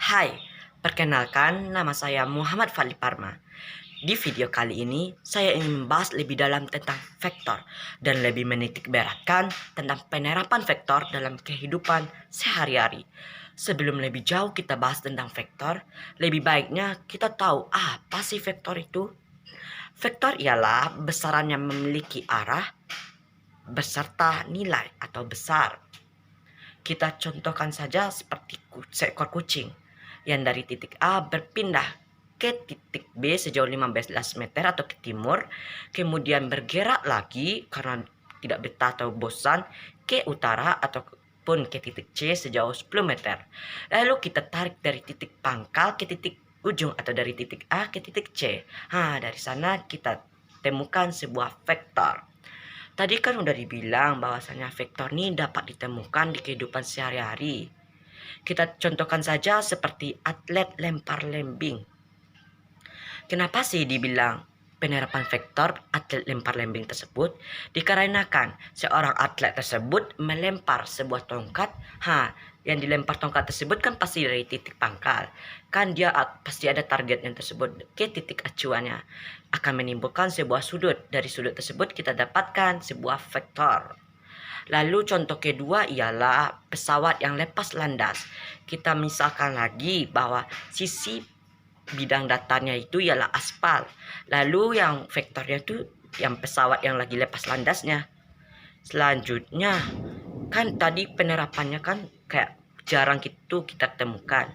Hai, perkenalkan nama saya Muhammad Fadli Parma. Di video kali ini, saya ingin membahas lebih dalam tentang vektor dan lebih menitik beratkan tentang penerapan vektor dalam kehidupan sehari-hari. Sebelum lebih jauh kita bahas tentang vektor, lebih baiknya kita tahu apa sih vektor itu. Vektor ialah besaran yang memiliki arah beserta nilai atau besar. Kita contohkan saja seperti seekor kucing yang dari titik A berpindah ke titik B sejauh 15 meter atau ke timur, kemudian bergerak lagi karena tidak betah atau bosan ke utara ataupun ke titik C sejauh 10 meter. Lalu kita tarik dari titik pangkal ke titik ujung atau dari titik A ke titik C. Dari sana kita temukan sebuah vektor. Tadi kan udah dibilang bahwasanya vektor ini dapat ditemukan di kehidupan sehari-hari. Kita contohkan saja seperti atlet lempar lembing. Kenapa sih dibilang penerapan vektor atlet lempar lembing tersebut? Dikarenakan seorang atlet tersebut melempar sebuah tongkat. Yang dilempar tongkat tersebut kan pasti dari titik pangkal. Kan dia pasti ada targetnya tersebut ke titik acuannya. Akan menimbulkan sebuah sudut. Dari sudut tersebut kita dapatkan sebuah vektor. Lalu contoh kedua ialah pesawat yang lepas landas. Kita misalkan lagi bahwa sisi bidang datarnya itu ialah aspal. Lalu yang vektornya itu yang pesawat yang lagi lepas landasnya. Selanjutnya kan tadi penerapannya kan kayak jarang kita temukan.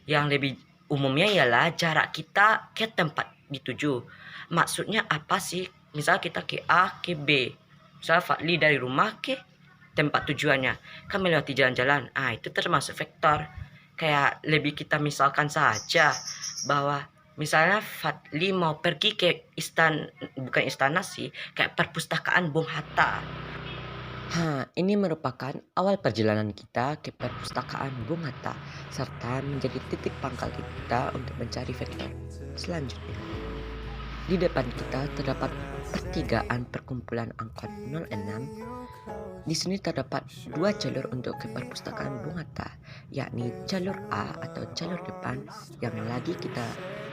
Yang lebih umumnya ialah jarak kita ke tempat dituju. Maksudnya apa sih? Misal kita ke A ke B. Misal Fadli dari rumah ke tempat tujuannya kan melewati jalan-jalan. Itu termasuk vektor. Kayak lebih kita misalkan saja bahwa misalnya Fadli mau pergi ke bukan istana sih, kayak perpustakaan Bung Hatta. Ini merupakan awal perjalanan kita ke perpustakaan Bung Hatta serta menjadi titik pangkal kita untuk mencari vektor selanjutnya. Di depan kita terdapat pertigaan perkumpulan angkot 06. Di sini terdapat dua jalur untuk ke perpustakaan Bung Hatta, yakni jalur A atau jalur depan yang lagi kita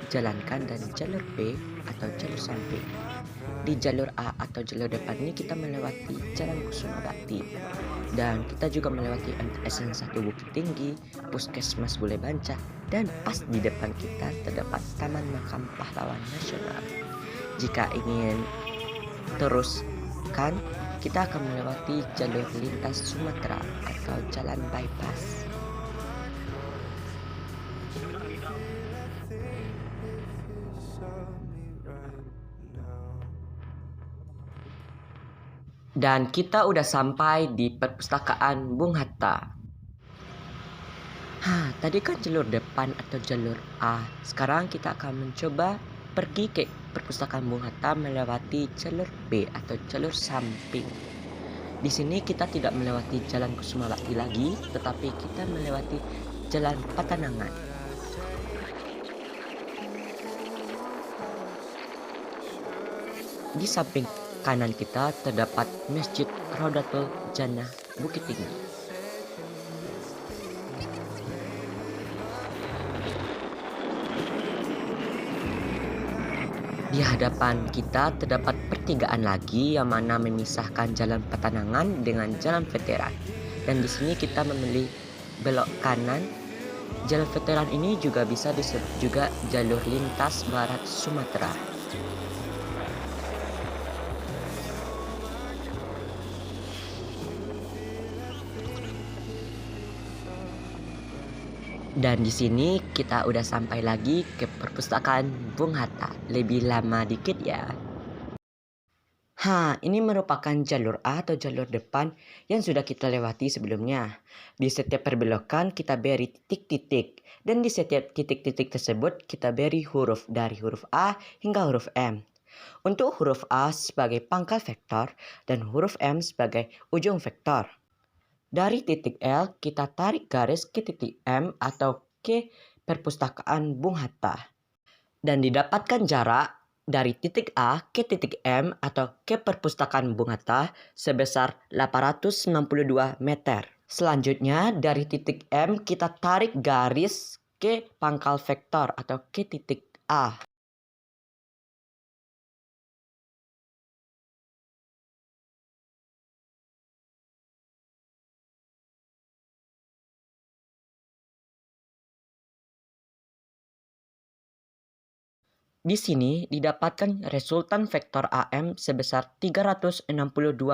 jalankan dan jalur B atau jalur samping. Di jalur A atau jalur depan ini kita melewati Jalan Kusuma Bakti dan kita juga melewati MTSN 1 Bukit Tinggi, Puskesmas Bule Banca, dan pas di depan kita terdapat Taman Makam Pahlawan Nasional. Jika ingin teruskan, kita akan melewati jalur lintas Sumatera atau jalan bypass. Dan kita udah sampai di perpustakaan Bung Hatta. Tadi kan jalur depan atau jalur A. Sekarang kita akan mencoba pergi ke perpustakaan Bung Hatta melewati jalur B atau jalur samping. Di sini kita tidak melewati Jalan Kusuma Bakti lagi, tetapi kita melewati Jalan Patanangan. Di samping kanan kita terdapat Masjid Raudatul Jannah Bukit Tinggi. Di hadapan kita terdapat pertigaan lagi yang mana memisahkan Jalan Patanangan dengan Jalan Veteran. Dan di sini kita memilih belok kanan. Jalan Veteran ini juga bisa disebut juga jalur lintas Barat Sumatera. Dan di sini kita udah sampai lagi ke perpustakaan Bung Hatta. Lebih lama dikit ya. Ini merupakan jalur A atau jalur depan yang sudah kita lewati sebelumnya. Di setiap perbelokan kita beri titik-titik. Dan di setiap titik-titik tersebut kita beri huruf dari huruf A hingga huruf M. Untuk huruf A sebagai pangkal vektor dan huruf M sebagai ujung vektor. Dari titik L kita tarik garis ke titik M atau ke perpustakaan Bung Hatta. Dan didapatkan jarak dari titik A ke titik M atau ke perpustakaan Bung Hatta sebesar 892 meter. Selanjutnya dari titik M kita tarik garis K pangkal vektor atau K titik A. Di sini didapatkan resultan vektor AM sebesar 362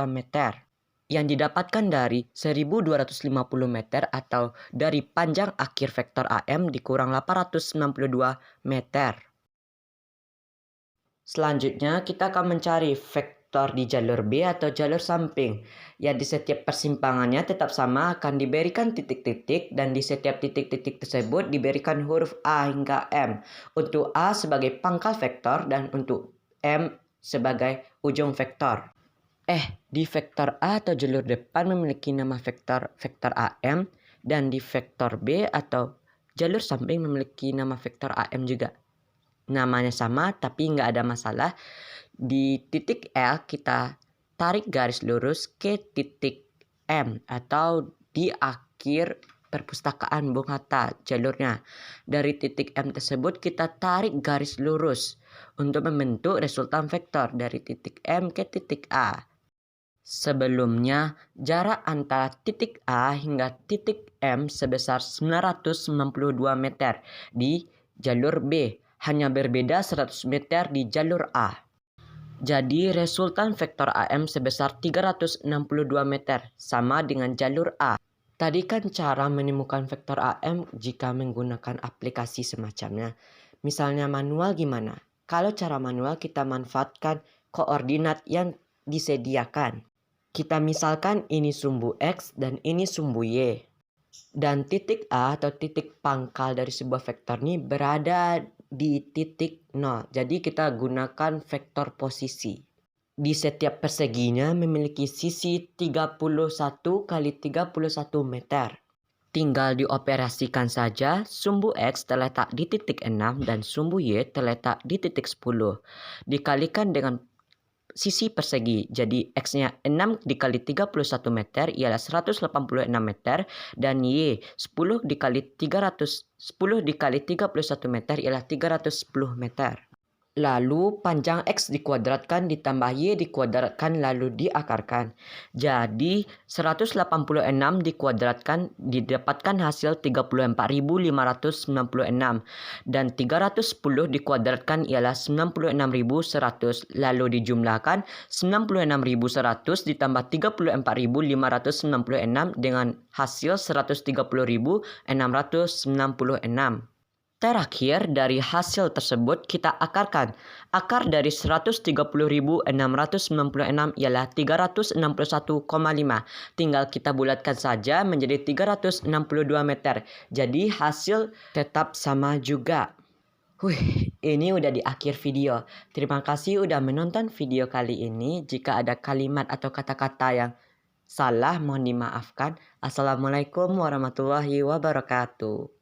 meter yang didapatkan dari 1250 meter atau dari panjang akhir vektor AM dikurang 892 meter. Selanjutnya kita akan mencari vektor di jalur B atau jalur samping. Ya, di setiap persimpangannya tetap sama akan diberikan titik-titik dan di setiap titik-titik tersebut diberikan huruf A hingga M. Untuk A sebagai pangkal vektor dan untuk M sebagai ujung vektor. Di vektor A atau jalur depan memiliki nama vektor AM dan di vektor B atau jalur samping memiliki nama vektor AM juga. Namanya sama tapi nggak ada masalah. Di titik L kita tarik garis lurus ke titik M atau di akhir perpustakaan Bung Hatta jalurnya. Dari titik M tersebut kita tarik garis lurus untuk membentuk resultan vektor dari titik M ke titik A. Sebelumnya jarak antara titik A hingga titik M sebesar 992 meter di jalur B. Hanya berbeda 100 meter di jalur A. Jadi resultan vektor AM sebesar 362 meter sama dengan jalur A. Tadi kan cara menemukan vektor AM jika menggunakan aplikasi semacamnya. Misalnya manual gimana? Kalau cara manual kita manfaatkan koordinat yang disediakan. Kita misalkan ini sumbu X dan ini sumbu Y. Dan titik A atau titik pangkal dari sebuah vektor ini berada di titik 0. Jadi kita gunakan vektor posisi. Di setiap perseginya memiliki sisi 31 kali 31 meter. Tinggal dioperasikan saja, sumbu X terletak di titik 6 dan sumbu Y terletak di titik 10. Dikalikan dengan sisi persegi. Jadi X-nya 6 dikali 31 meter ialah 186 meter dan Y 10 dikali 31 meter ialah 310 meter. Lalu panjang X dikuadratkan ditambah Y dikuadratkan lalu diakarkan. Jadi 186 dikuadratkan didapatkan hasil 34.596 dan 310 dikuadratkan ialah 96.100 lalu dijumlahkan 96.100 ditambah 34.596 dengan hasil 130.696. Terakhir, dari hasil tersebut kita akarkan. Akar dari 130.696 ialah 361,5. Tinggal kita bulatkan saja menjadi 362 meter. Jadi hasil tetap sama juga. Ini udah di akhir video. Terima kasih udah menonton video kali ini. Jika ada kalimat atau kata-kata yang salah mohon dimaafkan. Assalamualaikum warahmatullahi wabarakatuh.